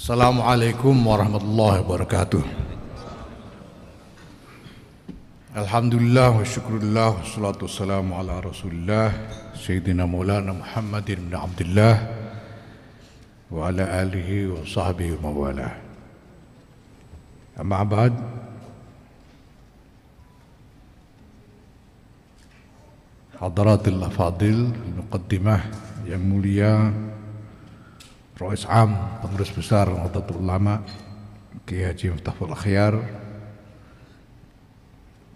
Assalamualaikum warahmatullahi wabarakatuh. Alhamdulillah wa syukurillah wa salatu wassalamu ala rasulillah Sayyidina Maulana Muhammadin bin Abdullah wa ala alihi wa sahbihi wa mawalah. Amma ba'd. Hadaratil afadil, muqaddimah yang mulia, Rais Am, Pengurus Besar Nahdlatul Ulama Kiai Haji Miftahul Akhyar,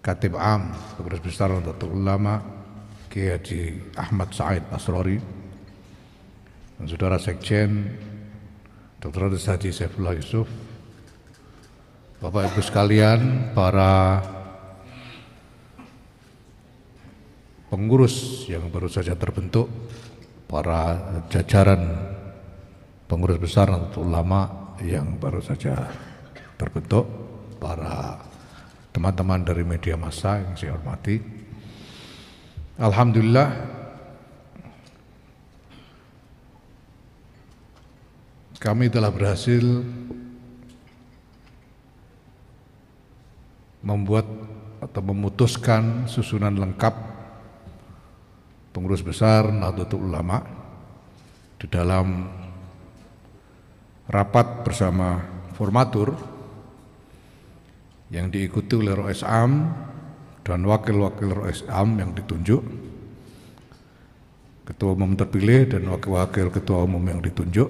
Katib Am, Pengurus Besar Nahdlatul Ulama Kiai Haji Ahmad Said Asrori, dan Saudara Sekjen Dr. Haji Saifullah Yusuf, Bapak Ibu sekalian, para pengurus yang baru saja terbentuk, para jajaran pengurus besar Nahdlatul Ulama yang baru saja terbentuk, para teman-teman dari media massa yang saya hormati. Alhamdulillah, kami telah berhasil membuat atau memutuskan susunan lengkap pengurus besar Nahdlatul Ulama di dalam rapat bersama formatur yang diikuti oleh Rais Am dan wakil-wakil Rais Am yang ditunjuk, ketua umum terpilih dan wakil-wakil ketua umum yang ditunjuk,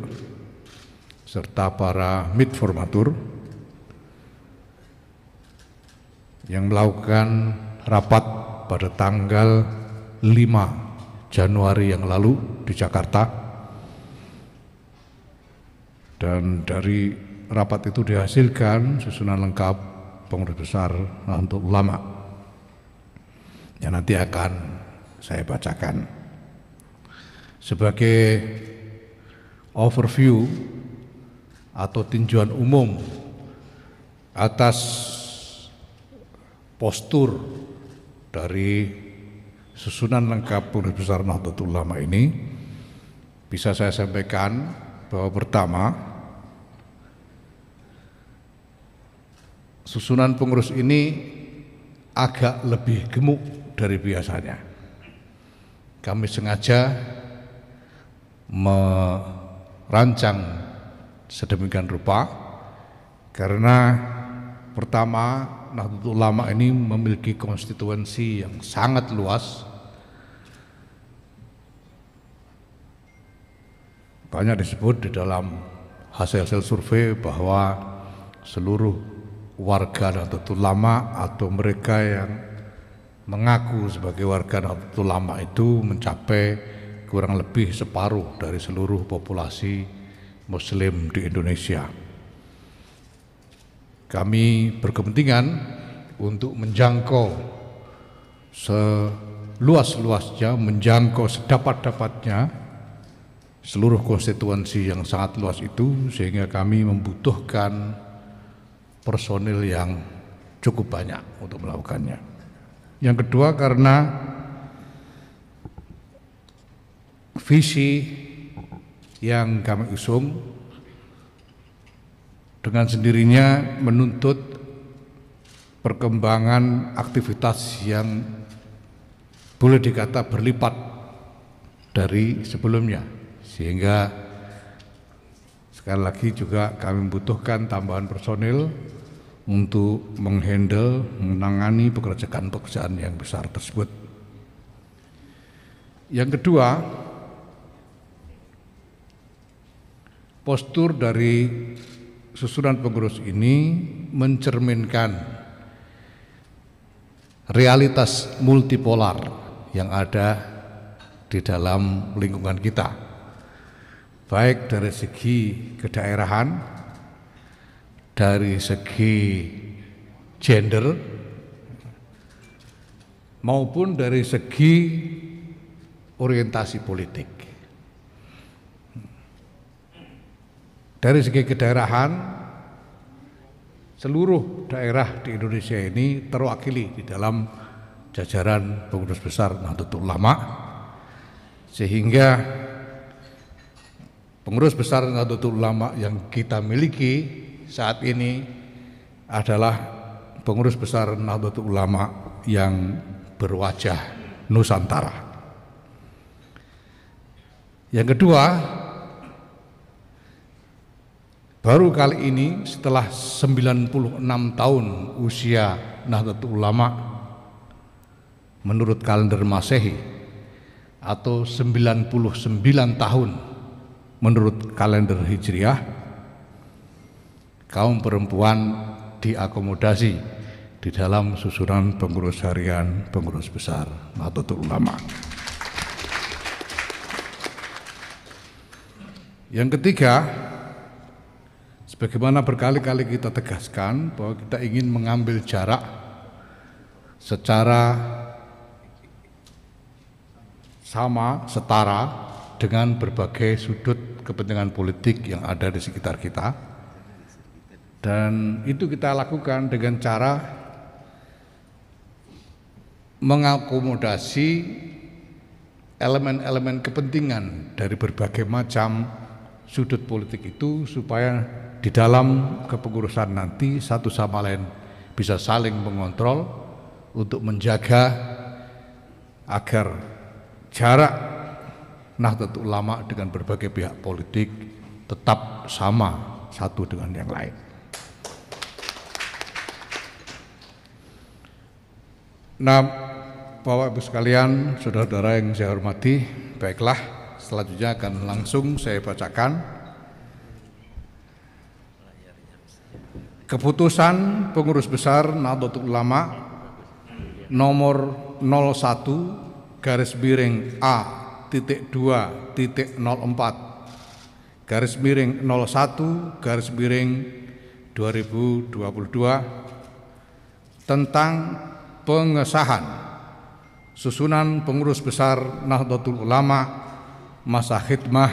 serta para mid formatur yang melakukan rapat pada tanggal 5 Januari yang lalu di Jakarta. Dan dari rapat itu dihasilkan susunan lengkap pengurus besar Nahdlatul Ulama yang nanti akan saya bacakan. Sebagai overview atau tinjauan umum atas postur dari susunan lengkap pengurus besar Nahdlatul Ulama ini, bisa saya sampaikan bahwa pertama, susunan pengurus ini agak lebih gemuk dari biasanya. Kami sengaja merancang sedemikian rupa karena pertama, Nahdlatul Ulama ini memiliki konstituensi yang sangat luas. Banyak disebut di dalam hasil-hasil survei bahwa seluruh warga Nahdlatul Ulama atau mereka yang mengaku sebagai warga Nahdlatul Ulama itu mencapai kurang lebih separuh dari seluruh populasi Muslim di Indonesia. Kami berkepentingan untuk menjangkau seluas-luasnya, menjangkau sedapat-dapatnya seluruh konstituensi yang sangat luas itu, sehingga kami membutuhkan personil yang cukup banyak untuk melakukannya. Yang kedua, karena visi yang kami usung dengan sendirinya menuntut perkembangan aktivitas yang boleh dikata berlipat dari sebelumnya, sehingga sekali lagi juga kami membutuhkan tambahan personil untuk menghandle, menangani pekerjaan-pekerjaan yang besar tersebut. Yang kedua, postur dari susunan pengurus ini mencerminkan realitas multipolar yang ada di dalam lingkungan kita, baik dari segi kedaerahan, dari segi gender, maupun dari segi orientasi politik. Dari segi kedaerahan, seluruh daerah di Indonesia ini terwakili di dalam jajaran pengurus besar Nahdlatul Ulama, sehingga pengurus besar Nahdlatul Ulama yang kita miliki saat ini adalah pengurus besar Nahdlatul Ulama yang berwajah Nusantara. Yang kedua, baru kali ini setelah 96 tahun usia Nahdlatul Ulama menurut kalender Masehi atau 99 tahun menurut kalender Hijriah, kaum perempuan diakomodasi di dalam susunan pengurus harian pengurus besar Nahdlatul Ulama. Yang ketiga, sebagaimana berkali-kali kita tegaskan bahwa kita ingin mengambil jarak secara sama, setara dengan berbagai sudut kepentingan politik yang ada di sekitar kita, dan itu kita lakukan dengan cara mengakomodasi elemen-elemen kepentingan dari berbagai macam sudut politik itu supaya di dalam kepengurusan nanti satu sama lain bisa saling mengontrol untuk menjaga agar jarak Nahdlatul Ulama dengan berbagai pihak politik tetap sama satu dengan yang lain. Nah, Bapak Ibu sekalian, saudara-saudara yang saya hormati, baiklah, selanjutnya akan langsung saya bacakan keputusan pengurus besar Nahdlatul Ulama nomor 01-A-2-01-2022 tentang pengesahan susunan pengurus besar Nahdlatul Ulama masa khidmah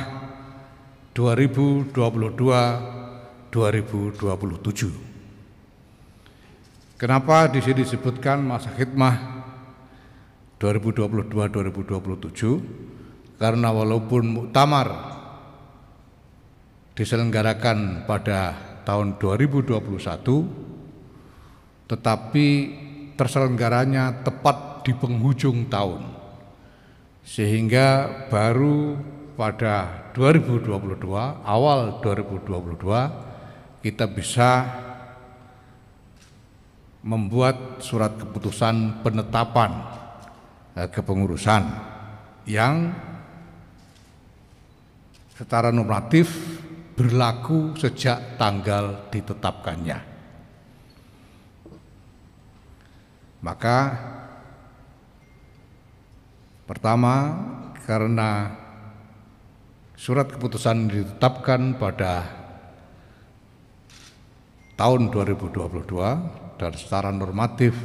2022-2027. Kenapa di sini disebutkan masa khidmah 2022-2027? Karena walaupun muktamar diselenggarakan pada tahun 2021, tetapi terselenggaranya tepat di penghujung tahun, sehingga baru pada 2022, awal 2022 kita bisa membuat surat keputusan penetapan kepengurusan yang secara normatif berlaku sejak tanggal ditetapkannya. Maka pertama, karena surat keputusan ditetapkan pada tahun 2022 dan secara normatif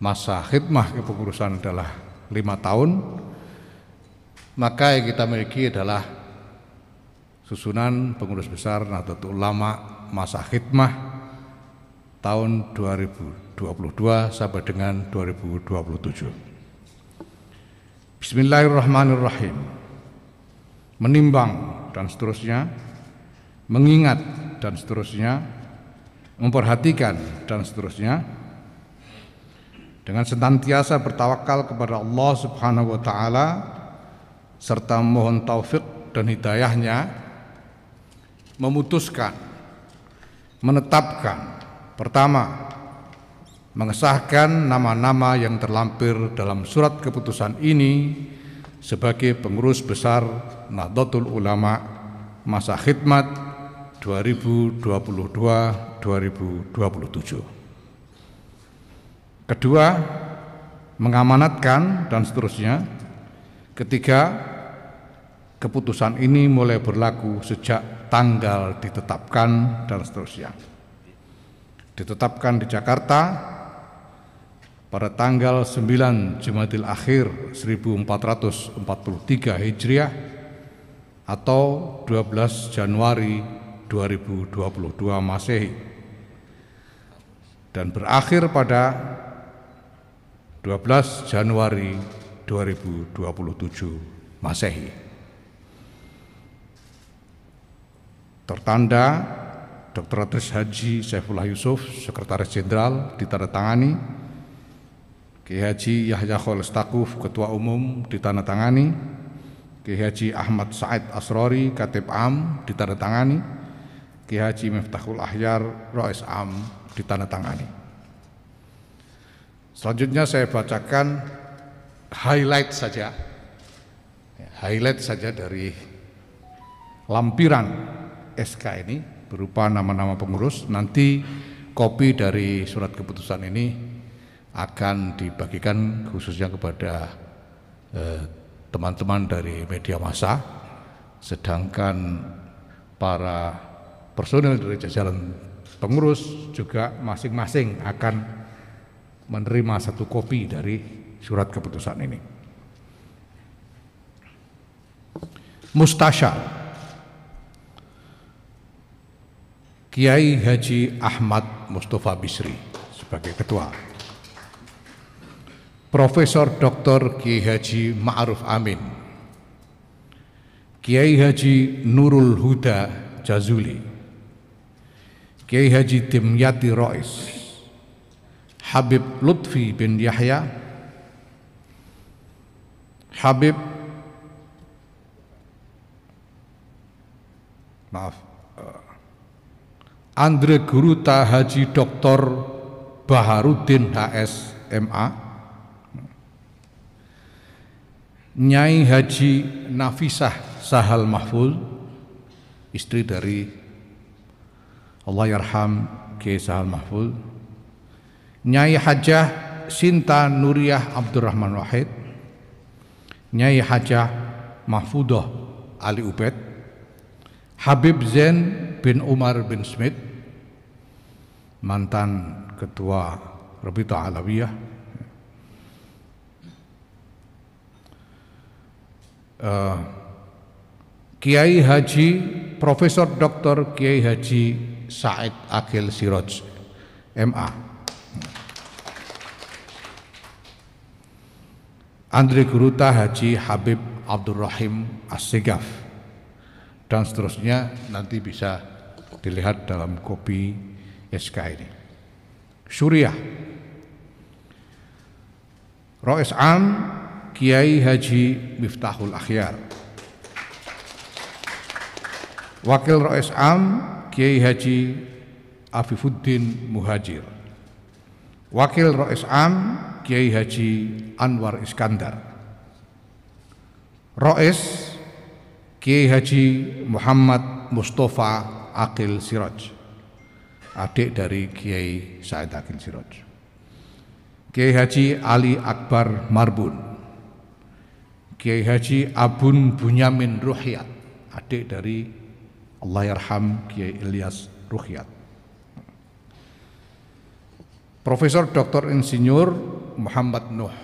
masa khidmah kepengurusan adalah 5 tahun, maka yang kita miliki adalah susunan pengurus besar Nahdlatul Ulama masa khidmah tahun 2022 sampai dengan 2027. Bismillahirrahmanirrahim. Menimbang dan seterusnya, mengingat dan seterusnya, memperhatikan dan seterusnya, dengan senantiasa bertawakal kepada Allah Subhanahu wa Ta'ala serta mohon taufik dan hidayahnya, memutuskan, menetapkan, pertama, mengesahkan nama-nama yang terlampir dalam surat keputusan ini sebagai pengurus besar Nahdlatul Ulama masa khidmat 2022-2027. Kedua, mengamanatkan dan seterusnya. Ketiga, keputusan ini mulai berlaku sejak tanggal ditetapkan dan seterusnya. Ditetapkan di Jakarta pada tanggal 9 Jumadil Akhir 1443 Hijriah atau 12 Januari 2022 Masehi, dan berakhir pada 12 Januari 2027 Masehi. Tertanda Dr. Haji Saifullah Yusuf, Sekretaris Jenderal, ditandatangani. Kiai Haji Yahya Khalil Stakuf, Ketua Umum, ditandatangani. Kiai Haji Ahmad Said Asrori, Katib Am, ditandatangani. Kiai Haji Miftahul Ahyar, Rais Am, ditandatangani. Selanjutnya saya bacakan highlight saja dari lampiran SK ini berupa nama-nama pengurus. Nanti kopi dari surat keputusan ini akan dibagikan khususnya kepada teman-teman dari media massa, sedangkan para personel dari jajaran pengurus juga masing-masing akan menerima satu kopi dari surat keputusan ini. Mustasyar Kiai Haji Ahmad Mustafa Bisri sebagai ketua. Profesor Dr. Kiai Haji Ma'ruf Amin, Kiai Haji Nurul Huda Jazuli, Kiai Haji Dimyati Rois, Habib Lutfi bin Yahya, Andre Guruta Haji Dr. Baharudin HS MA, Nyai Haji Nafisah Sahal Mahfuz, istri dari Allahyarham Kiai Sahal Mahfuz, Nyai Hajah Sinta Nuriyah Abdurrahman Wahid, Nyai Hajah Mahfudoh Ali Ubed, Habib Zain bin Umar bin Smith, mantan ketua Rabita Alawiyah, Kiai Haji Profesor Dr. Kiai Haji Said Akil Siraj MA, Andre Guruta Haji Habib Abdurrahim As-Segaf, dan seterusnya nanti bisa dilihat dalam kopi SK ini. Suriah Rais Am Kiai Haji Miftahul Akhyar, Wakil Rais Am Kiai Haji Afifuddin Muhajir, Wakil Rais Am Kiai Haji Anwar Iskandar, Rais Kiai Haji Muhammad Mustafa Akil Siraj, adik dari Kiai Said Akil Siraj, Kiai Haji Ali Akbar Marbun, Kiai Haji Abun Bunyamin Ruhyat, adik dari Allahyarham Kiai Ilyas Ruhyat, Profesor Dr. Insinyur Muhammad Nuh,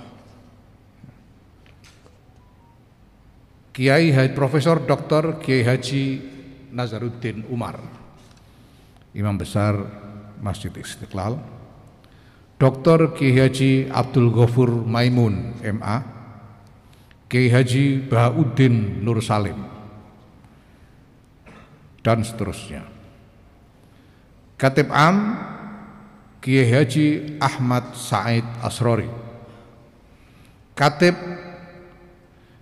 Kiai Haji Profesor Dr. Kiai Haji Nazaruddin Umar, Imam Besar Masjid Istiqlal, Dr. Kiai Haji Abdul Ghafur Maimun MA, Kiai Haji Bahauddin Nur Salim, dan seterusnya. Katib Am Kiai Haji Ahmad Said Asrori, Katib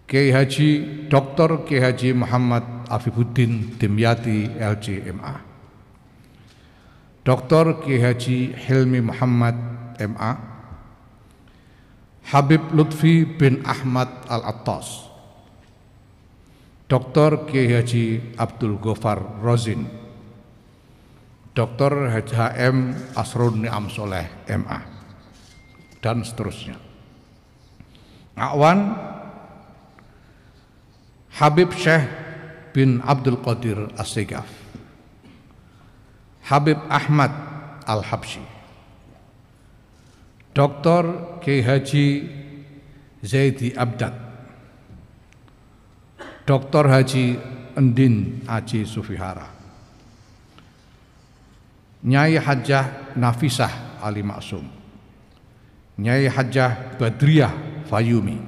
Kiai Haji Dr. Kiai Haji Muhammad Afifuddin Dimyati LCMA, Dr. Kiai Haji Hilmi Muhammad MA, Habib Lutfi bin Ahmad Al-Attas, Dr. Kiai Haji Abdul Ghaffar Rozin, Dr. Haji HM Asrun Ni'am Soleh MA, dan seterusnya. Akwan Habib Syekh bin Abdul Qadir As-Segaf, Habib Ahmad Al-Habsyi, Dr. Kiai Haji Zaidi Abdad, Dr. Haji Endin Aji Sufihara, Nyai Hajah Nafisah Ali Maksum, Nyai Hajah Badriyah Fayumi,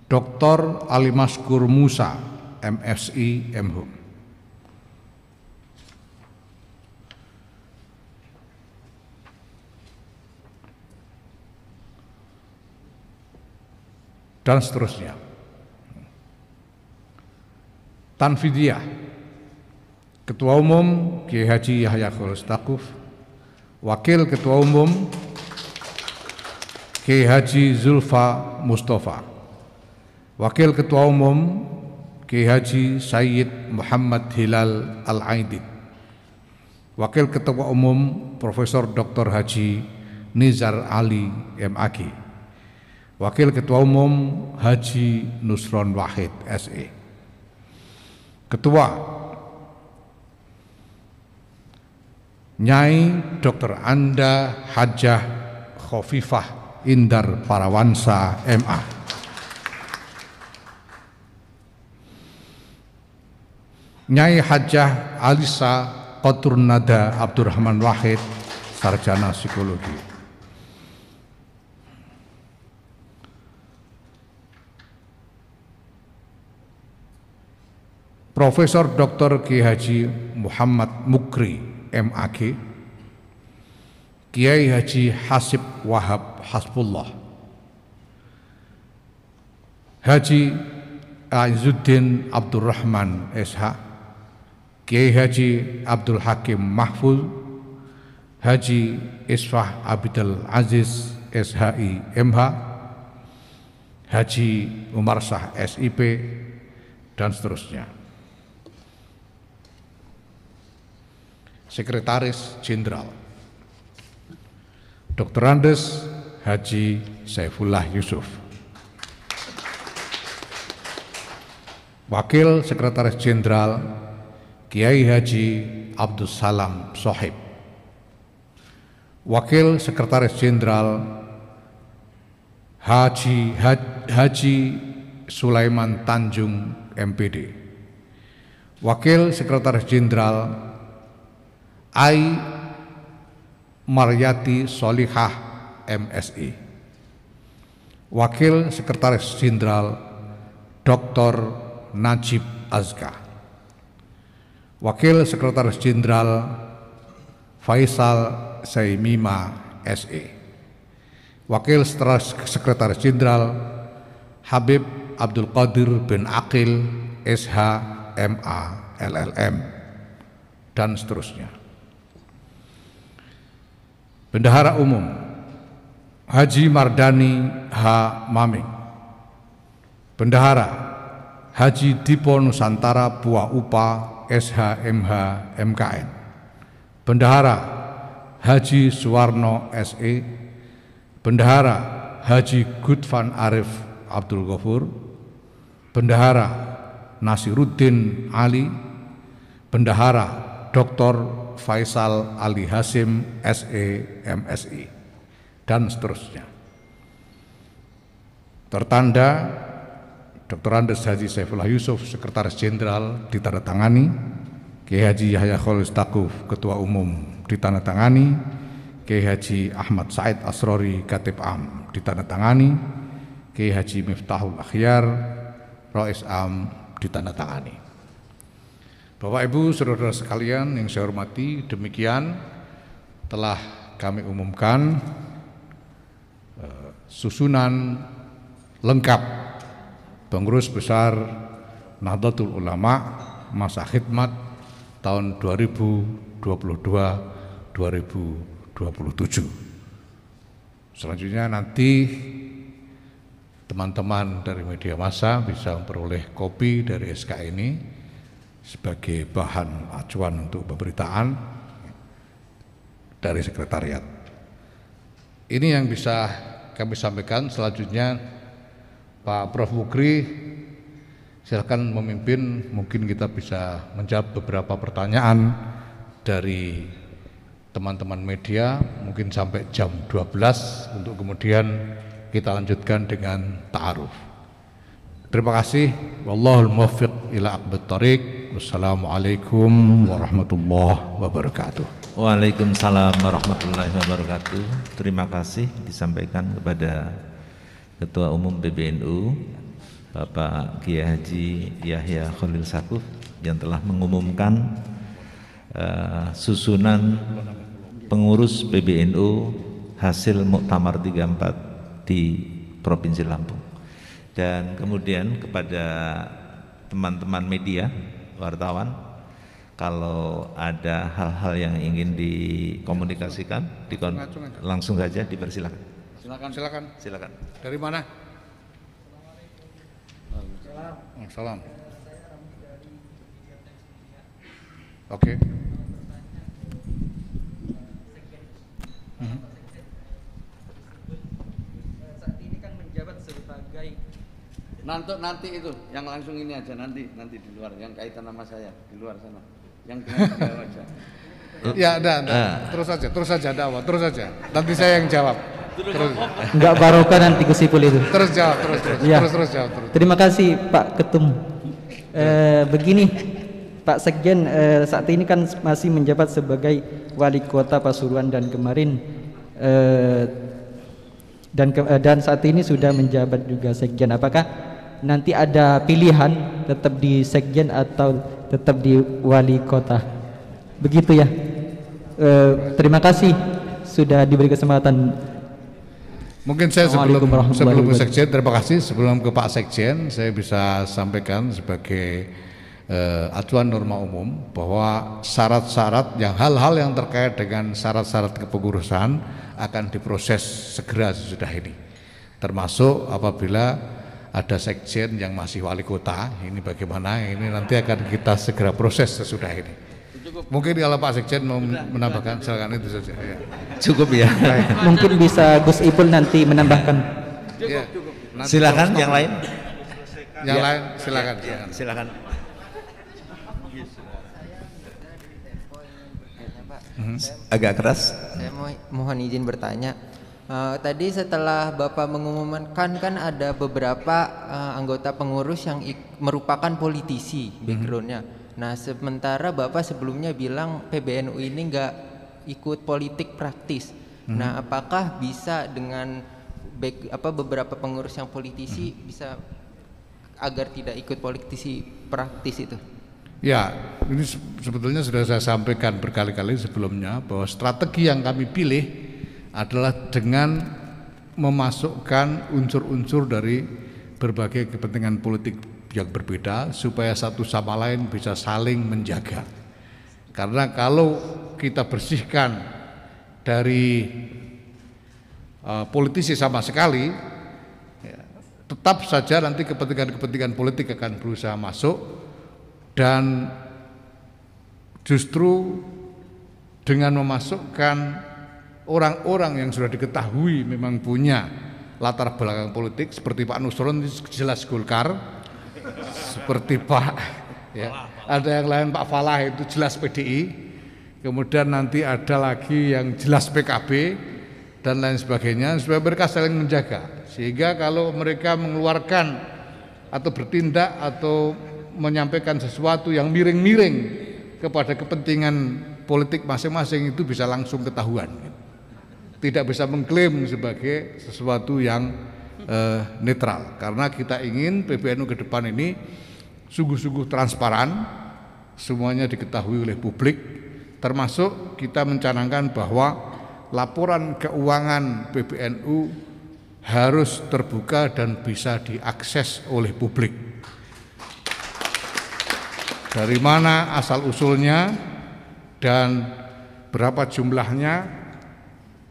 Dr. Ali Maskur Musa MSI MHum, dan seterusnya. Tanfidiyah, Ketua Umum Kiai Haji Yahya Khalil Stakuf, Wakil Ketua Umum Kiai Haji Zulfa Mustafa, Wakil Ketua Umum Kiai Haji Sayyid Muhammad Hilal Al-Aidid, Wakil Ketua Umum Profesor Dr. Haji Nizar Ali MAG, Wakil Ketua Umum Haji Nusron Wahid SE. Ketua Nyai Dr. Anda Hajah Khofifah Indar Parawansa MA. Nyai Hajah Alisa Qadrunada Abdurrahman Wahid, Sarjana Psikologi. Profesor Dr. Kiai Haji Muhammad Mukri MAG, Kiai Haji Hasib Wahab Hasbullah, Haji Aizuddin Abdurrahman SH, Kiai Haji Abdul Hakim Mahfuz, Haji Isfah Abidul Aziz SHI MH, Haji Umar Shah SIP, dan seterusnya. Sekretaris Jenderal Dr. Andes Haji Saifullah Yusuf, Wakil Sekretaris Jenderal Kiai Haji Abdus Salam Sohib, Wakil Sekretaris Jenderal Haji Sulaiman Tanjung MPD, Wakil Sekretaris Jenderal Ai Maryati Solihah MSI, Wakil Sekretaris Jenderal Dr. Najib Azka, Wakil Sekretaris Jenderal Faisal Saimima SE, Wakil Sekretaris Jenderal Habib Abdul Qadir bin Aqil SH MA LLM, dan seterusnya. Bendahara Umum Haji Mardani H. Maming, Bendahara Haji Dipo Nusantara Buah Upa SHMH MKN, Bendahara Haji Suwarno SE, Bendahara Haji Gudvan Arif Abdul Ghafur, Bendahara Nasiruddin Ali, Bendahara Dr. Faisal Ali Hasim SE MSI, dan seterusnya. Tertanda Dr. Andes Haji Saifullah Yusuf, Sekretaris Jenderal, ditandatangani. Kiai Haji Yahya Khalil Stakuf, Ketua Umum, ditandatangani. Kiai Haji Ahmad Said Asrori, Katib Am, ditandatangani. Kiai Haji Miftahul Akhyar, Rais Am, ditandatangani. Bapak Ibu saudara sekalian yang saya hormati, demikian telah kami umumkan susunan lengkap pengurus besar Nahdlatul Ulama masa khidmat tahun 2022-2027. Selanjutnya nanti teman-teman dari media massa bisa memperoleh kopi dari SK ini sebagai bahan acuan untuk pemberitaan dari sekretariat. Ini yang bisa kami sampaikan. Selanjutnya Pak Prof. Mukri silakan memimpin, mungkin kita bisa menjawab beberapa pertanyaan dari teman-teman media mungkin sampai jam 12 untuk kemudian kita lanjutkan dengan ta'aruf. Terima kasih. Wallahul muwaffiq ila aqwamit thoriq. Wassalamualaikum warahmatullahi wabarakatuh. Waalaikumsalam warahmatullahi wabarakatuh. Terima kasih disampaikan kepada Ketua Umum PBNU Bapak Kiai Haji Yahya Khalil Stakuf yang telah mengumumkan susunan pengurus PBNU hasil Muktamar 34 di Provinsi Lampung. Dan kemudian kepada teman-teman media, wartawan, kalau ada hal-hal yang ingin dikomunikasikan, langsung saja dipersilakan. Silakan. Dari mana? Salam. Oke. Saat ini kan menjabat sebagai nanti itu yang langsung ini aja nanti di luar yang kaitan nama saya di luar sana yang dengan aja. Ya, terus saja dakwah, terus saja. Nanti saya yang jawab. Terus. Enggak barokah nanti Gus Ipul itu. Terus jawab, Ya. terus jawab. Terima kasih Pak Ketum. Begini Pak Sekjen, saat ini kan masih menjabat sebagai Wali Kota Pasuruan dan kemarin dan saat ini sudah menjabat juga Sekjen. Apakah nanti ada pilihan tetap di Sekjen atau tetap di Wali Kota? Begitu ya. Terima kasih sudah diberi kesempatan. Mungkin saya Assalamualaikum warahmatullahi sebelum ke wabarakatuh. Sekjen, terima kasih. Sebelum ke Pak Sekjen, saya bisa sampaikan sebagai acuan norma umum bahwa syarat-syarat hal-hal yang terkait dengan syarat-syarat kepengurusan akan diproses segera sesudah ini. Termasuk apabila ada Sekjen yang masih wali kota, ini bagaimana? Ini nanti akan kita segera proses sesudah ini. Mungkin kalau Pak Sekjen mau menambahkan, silakan itu saja. Ya. Cukup ya. Mungkin bisa Gus Ipul nanti menambahkan. Ya. Silakan yang lain. Yang lain silakan. Silakan. Agak keras. Saya mohon izin bertanya. Tadi setelah Bapak mengumumkan kan ada beberapa anggota pengurus yang merupakan politisi backgroundnya. Nah sementara Bapak sebelumnya bilang PBNU ini nggak ikut politik praktis. Nah apakah bisa dengan beberapa pengurus yang politisi bisa agar tidak ikut politisi praktis itu? Ya, ini sebetulnya sudah saya sampaikan berkali-kali sebelumnya bahwa strategi yang kami pilih adalah dengan memasukkan unsur-unsur dari berbagai kepentingan politik yang berbeda supaya satu sama lain bisa saling menjaga. Karena kalau kita bersihkan dari politisi sama sekali, ya, tetap saja nanti kepentingan-kepentingan politik akan berusaha masuk. Dan justru dengan memasukkan orang-orang yang sudah diketahui memang punya latar belakang politik seperti Pak Nusron jelas Golkar, seperti Pak ya, ada yang lain Pak Falah itu jelas PDI, kemudian nanti ada lagi yang jelas PKB dan lain sebagainya supaya mereka saling menjaga sehingga kalau mereka mengeluarkan atau bertindak atau menyampaikan sesuatu yang miring-miring kepada kepentingan politik masing-masing itu bisa langsung ketahuan, tidak bisa mengklaim sebagai sesuatu yang netral karena kita ingin PBNU ke depan ini sungguh-sungguh transparan, semuanya diketahui oleh publik, termasuk kita mencanangkan bahwa laporan keuangan PBNU harus terbuka dan bisa diakses oleh publik. Dari mana asal-usulnya dan berapa jumlahnya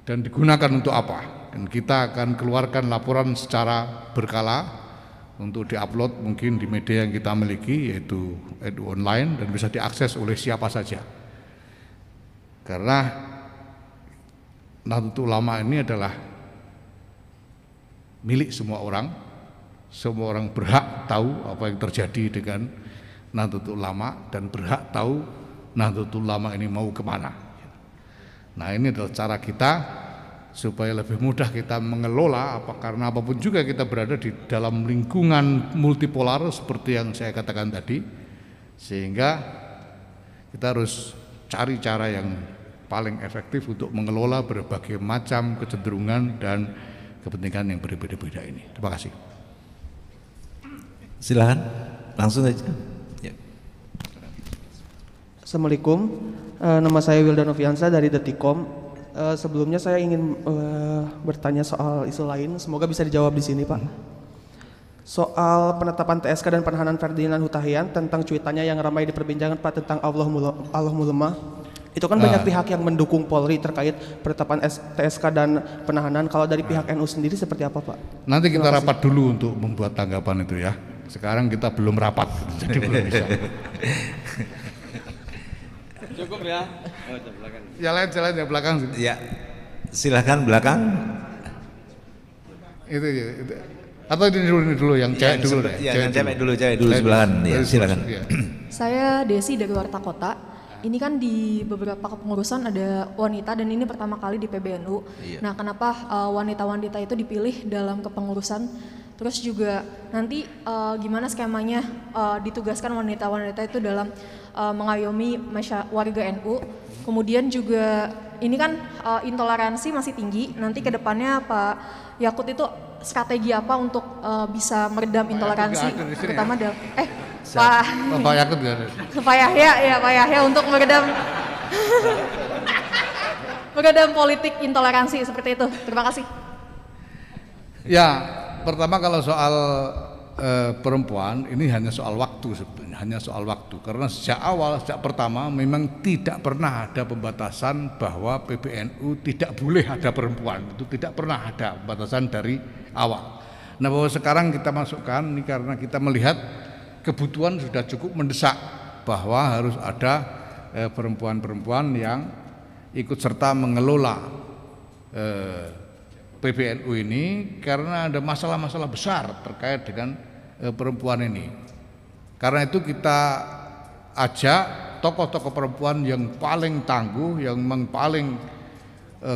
dan digunakan untuk apa. Dan kita akan keluarkan laporan secara berkala untuk diupload mungkin di media yang kita miliki yaitu edu online dan bisa diakses oleh siapa saja. Karena Nahdlatul Ulama ini adalah milik semua orang berhak tahu apa yang terjadi dengan Nahdlatul Ulama dan berhak tahu Nahdlatul Ulama ini mau kemana. Nah ini adalah cara kita supaya lebih mudah kita mengelola karena apapun juga kita berada di dalam lingkungan multipolar seperti yang saya katakan tadi, sehingga kita harus cari cara yang paling efektif untuk mengelola berbagai macam kecenderungan dan kepentingan yang berbeda-beda ini. Terima kasih. Silakan langsung saja. Assalamualaikum, nama saya Wildan Noviansa dari Detikom. Sebelumnya saya ingin bertanya soal isu lain, semoga bisa dijawab di sini Pak. soal penetapan TSK dan penahanan Ferdinand Hutahian tentang cuitannya yang ramai diperbincangkan Pak tentang Allahmu lemah. Itu kan banyak pihak yang mendukung Polri terkait penetapan TSK dan penahanan. Kalau dari pihak NU sendiri seperti apa, Pak? Nanti kita rapat dulu untuk membuat tanggapan itu ya. Sekarang kita belum rapat, jadi belum bisa. Cukup ya. Oh, belakang. Jalan ya belakang. Ya, silahkan belakang. Itu. Atau ini dulu yang cewek dulu deh. Ya, cewek dulu sebelahan. Ya, silakan. Saya Desi dari Warta Kota. Ini kan di beberapa kepengurusan ada wanita dan ini pertama kali di PBNU. Iya. Nah, kenapa wanita-wanita itu dipilih dalam kepengurusan? Terus juga nanti gimana skemanya ditugaskan wanita-wanita itu dalam mengayomi warga NU. Kemudian juga ini kan intoleransi masih tinggi. Nanti ke depannya Pak Yakut itu strategi apa untuk bisa meredam intoleransi, terutama dalam Pak Yakut gak ada. Pak Yahya untuk meredam politik intoleransi seperti itu. Terima kasih. Ya, pertama kalau soal perempuan ini hanya soal waktu sebetulnya, hanya soal waktu. Karena sejak pertama memang tidak pernah ada pembatasan bahwa PBNU tidak boleh ada perempuan. Itu tidak pernah ada pembatasan dari awal. Nah, bahwa sekarang kita masukkan ini karena kita melihat kebutuhan sudah cukup mendesak bahwa harus ada perempuan-perempuan yang ikut serta mengelola PBNU ini karena ada masalah-masalah besar terkait dengan perempuan ini. Karena itu kita ajak tokoh-tokoh perempuan yang paling tangguh, yang memang paling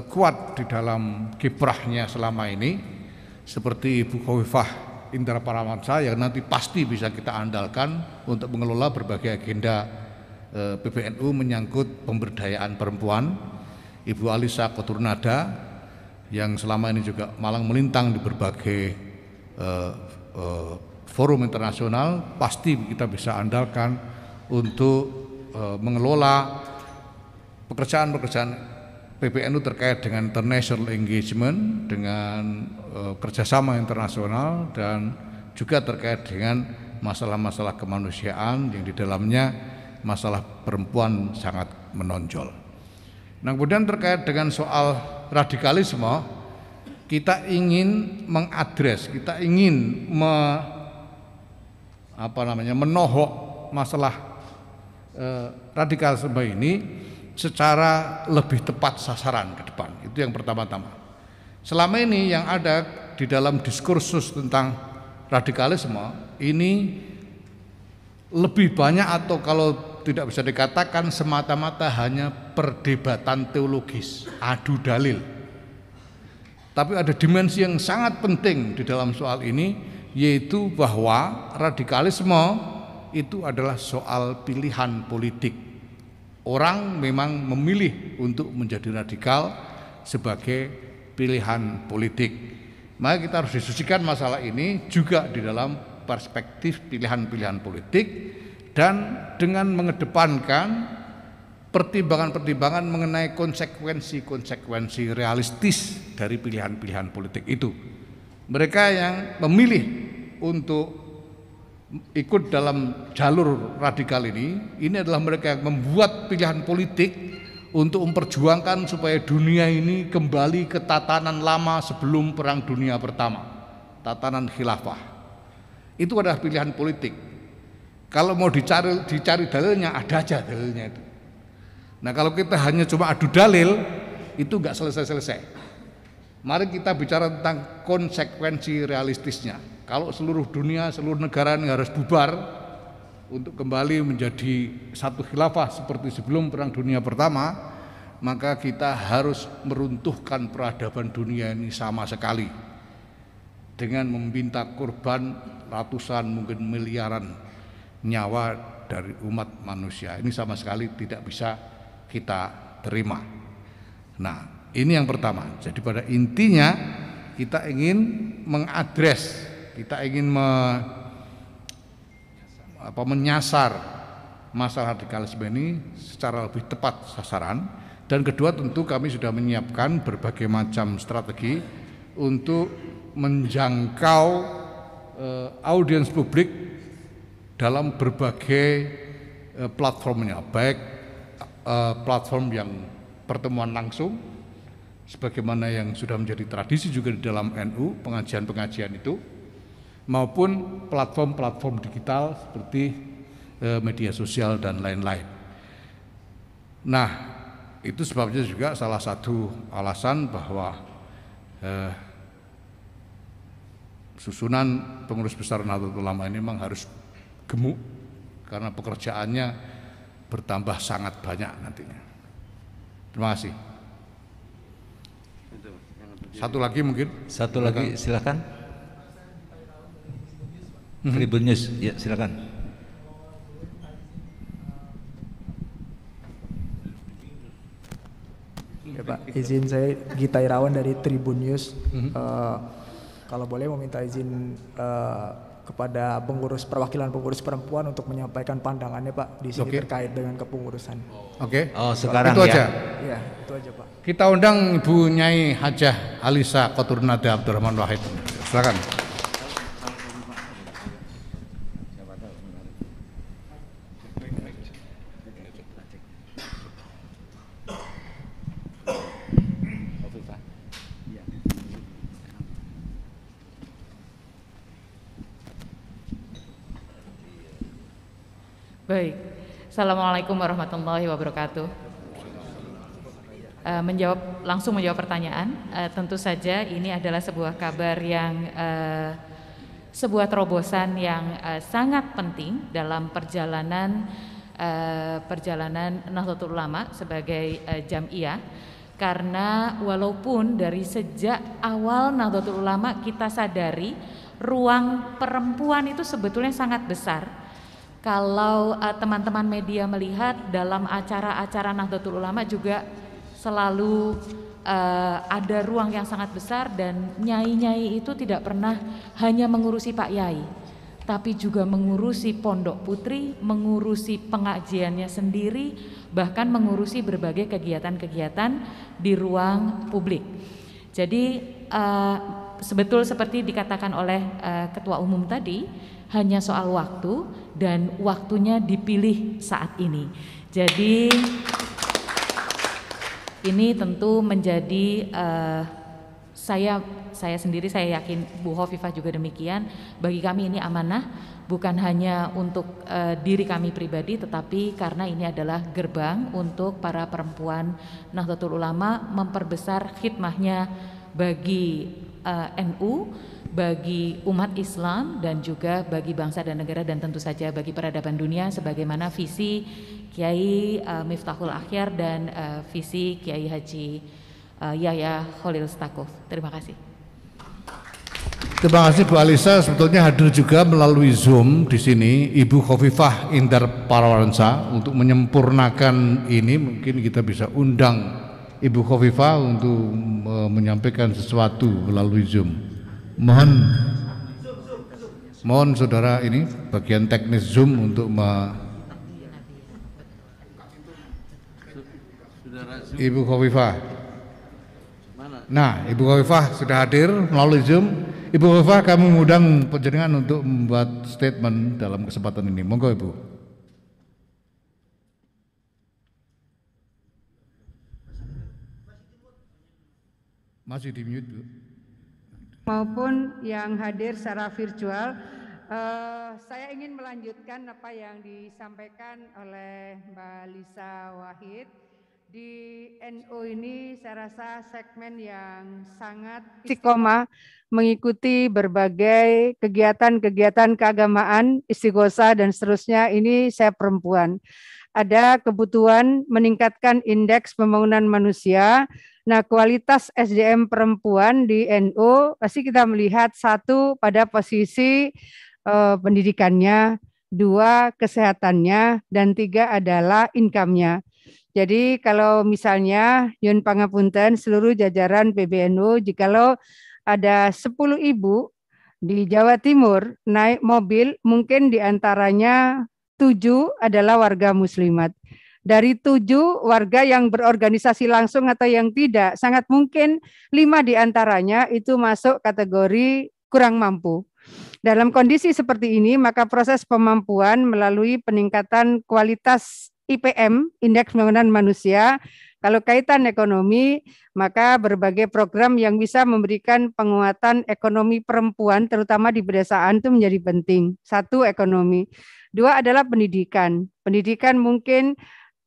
kuat di dalam kiprahnya selama ini, seperti Ibu Khofifah Indra Parawansa yang nanti pasti bisa kita andalkan untuk mengelola berbagai agenda PBNU menyangkut pemberdayaan perempuan. Ibu Alisa Koturnada yang selama ini juga malang melintang di berbagai forum internasional, pasti kita bisa andalkan untuk mengelola pekerjaan-pekerjaan PBNU terkait dengan international engagement, dengan kerjasama internasional, dan juga terkait dengan masalah-masalah kemanusiaan yang di dalamnya masalah perempuan sangat menonjol. Nah, kemudian terkait dengan soal radikalisme, kita ingin mengadres, kita ingin menohok masalah radikalisme ini secara lebih tepat sasaran ke depan. Itu yang pertama-tama. Selama ini yang ada di dalam diskursus tentang radikalisme ini lebih banyak, atau kalau tidak bisa dikatakan semata-mata hanya perdebatan teologis, adu dalil. Tapi ada dimensi yang sangat penting di dalam soal ini, yaitu bahwa radikalisme itu adalah soal pilihan politik. Orang memang memilih untuk menjadi radikal sebagai pilihan politik. Maka kita harus diskusikan masalah ini juga di dalam perspektif pilihan-pilihan politik dan dengan mengedepankan pertimbangan-pertimbangan mengenai konsekuensi-konsekuensi realistis dari pilihan-pilihan politik itu. Mereka yang memilih untuk ikut dalam jalur radikal ini adalah mereka yang membuat pilihan politik untuk memperjuangkan supaya dunia ini kembali ke tatanan lama sebelum Perang Dunia Pertama, tatanan khilafah. Itu adalah pilihan politik. Kalau mau dicari dalilnya, ada aja dalilnya itu. Nah, kalau kita hanya cuma adu dalil, itu nggak selesai-selesai. Mari kita bicara tentang konsekuensi realistisnya. Kalau seluruh dunia, seluruh negara ini harus bubar untuk kembali menjadi satu khilafah seperti sebelum Perang Dunia Pertama, maka kita harus meruntuhkan peradaban dunia ini sama sekali dengan meminta korban ratusan mungkin miliaran nyawa dari umat manusia. Ini sama sekali tidak bisa kita terima. Nah, ini yang pertama. Jadi pada intinya kita ingin mengadres, kita ingin menyasar masalah radikalisme ini secara lebih tepat sasaran. Dan kedua, tentu kami sudah menyiapkan berbagai macam strategi untuk menjangkau audiens publik dalam berbagai platformnya, baik platform yang pertemuan langsung sebagaimana yang sudah menjadi tradisi juga di dalam NU, pengajian-pengajian itu, maupun platform-platform digital seperti media sosial dan lain-lain. Nah, itu sebabnya juga salah satu alasan bahwa susunan pengurus besar Nahdlatul Ulama ini memang harus gemuk karena pekerjaannya bertambah sangat banyak nantinya. Terima kasih. Satu lagi mungkin. Satu lagi silakan. Tribun News, ya silakan. Ya Pak, izin saya Gita Irawan dari Tribun News. Kalau boleh meminta izin kepada perwakilan pengurus perempuan untuk menyampaikan pandangannya Pak di sini terkait dengan kepengurusan. Oke. Oh sekarang itu ya. aja. Ya itu aja Pak. Kita undang Ibu Nyai Hajah Alisa Qoturnada Abdurrahman Wahid. Silakan. Baik, Assalamualaikum warahmatullahi wabarakatuh. Langsung menjawab pertanyaan, tentu saja ini adalah sebuah kabar yang sebuah terobosan yang sangat penting dalam perjalanan Nahdlatul Ulama sebagai jamiah, karena walaupun dari sejak awal Nahdlatul Ulama kita sadari ruang perempuan itu sebetulnya sangat besar. Kalau teman-teman media melihat dalam acara-acara Nahdlatul Ulama juga selalu ada ruang yang sangat besar, dan nyai-nyai itu tidak pernah hanya mengurusi Pak Yai, tapi juga mengurusi pondok putri, mengurusi pengajiannya sendiri, bahkan mengurusi berbagai kegiatan-kegiatan di ruang publik. Jadi sebetul seperti dikatakan oleh Ketua Umum tadi, hanya soal waktu, dan waktunya dipilih saat ini. Jadi ini tentu menjadi saya sendiri, saya yakin Bu Hovifah juga demikian, bagi kami ini amanah, bukan hanya untuk diri kami pribadi, tetapi karena ini adalah gerbang untuk para perempuan Nahdlatul Ulama memperbesar khidmahnya bagi NU, bagi umat Islam, dan juga bagi bangsa dan negara, dan tentu saja bagi peradaban dunia, sebagaimana visi Kiai Miftahul Akhyar dan visi Kiai Haji Yahya Khalil Stakuf. Terima kasih. Terima kasih Bu Alisa. Sebetulnya hadir juga melalui Zoom di sini Ibu Khofifah Indar Parawansa. Untuk menyempurnakan ini, mungkin kita bisa undang Ibu Khofifah untuk menyampaikan sesuatu melalui Zoom. Mohon saudara ini bagian teknis Zoom untuk Ibu Khofifah. Nah, Ibu Khofifah sudah hadir melalui Zoom. Ibu Khofifah, kami mengundang panjenengan untuk membuat statement dalam kesempatan ini. Monggo Ibu. Masih di mute, Bu. Maupun yang hadir secara virtual, saya ingin melanjutkan apa yang disampaikan oleh Mbak Lisa Wahid. Di NU ini saya rasa segmen yang sangat istiqomah mengikuti berbagai kegiatan-kegiatan keagamaan, istighosah dan seterusnya. Ini saya perempuan. Ada kebutuhan meningkatkan indeks pembangunan manusia. Nah, kualitas SDM perempuan di NU pasti kita melihat, satu pada posisi pendidikannya, dua kesehatannya, dan tiga adalah income-nya. Jadi kalau misalnya Yun Pangapunten seluruh jajaran PBNU, jikalau ada 10 ibu di Jawa Timur naik mobil, mungkin diantaranya 7 adalah warga muslimat. Dari 7 warga yang berorganisasi langsung atau yang tidak, sangat mungkin 5 diantaranya itu masuk kategori kurang mampu. Dalam kondisi seperti ini, maka proses pemampuan melalui peningkatan kualitas IPM, Indeks Pembangunan Manusia, kalau kaitan ekonomi, maka berbagai program yang bisa memberikan penguatan ekonomi perempuan, terutama di pedesaan itu menjadi penting. Satu, ekonomi. Dua adalah pendidikan. Pendidikan mungkin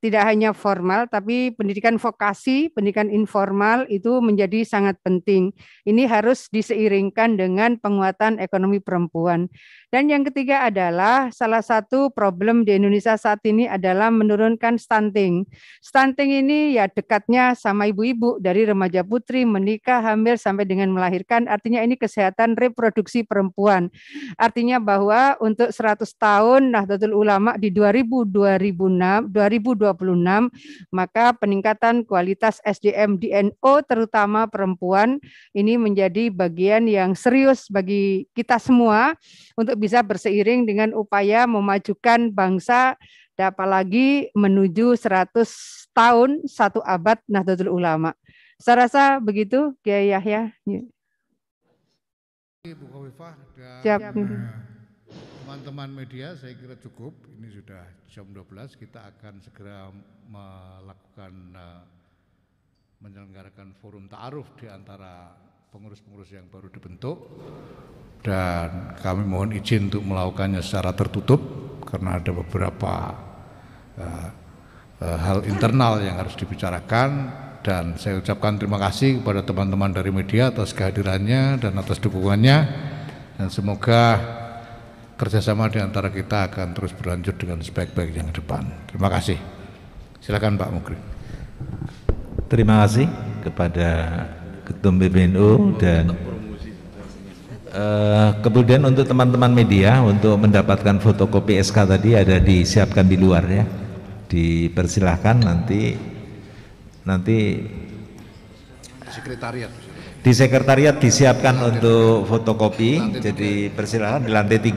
tidak hanya formal, tapi pendidikan vokasi, pendidikan informal itu menjadi sangat penting. Ini harus diseiringkan dengan penguatan ekonomi perempuan. Dan yang ketiga adalah salah satu problem di Indonesia saat ini adalah menurunkan stunting. Stunting ini ya dekatnya sama ibu-ibu dari remaja putri, menikah, hamil, sampai dengan melahirkan. Artinya ini kesehatan reproduksi perempuan. Artinya bahwa untuk 100 tahun Nahdlatul Ulama di 2026, maka peningkatan kualitas SDM di NU terutama perempuan ini menjadi bagian yang serius bagi kita semua untuk bisa berseiring dengan upaya memajukan bangsa dan apalagi menuju 100 tahun 1 abad Nahdlatul Ulama. Saya rasa begitu, Kiai Yahya. Bu Khofifah dan Siap. teman-teman media, saya kira cukup. Ini sudah jam 12, kita akan segera melakukan menyelenggarakan forum ta'aruf di antara pengurus-pengurus yang baru dibentuk, dan kami mohon izin untuk melakukannya secara tertutup karena ada beberapa hal internal yang harus dibicarakan. Dan saya ucapkan terima kasih kepada teman-teman dari media atas kehadirannya dan atas dukungannya, dan semoga kerjasama di antara kita akan terus berlanjut dengan sebaik-baiknya ke depan. Terima kasih. Silakan Pak Mukri. Terima kasih kepada Ketum PBNU dan kemudian untuk teman-teman media untuk mendapatkan fotokopi SK tadi ada disiapkan di luar ya. Dipersilahkan nanti Sekretariat. di sekretariat disiapkan untuk fotokopi. Jadi persilahkan di lantai 3.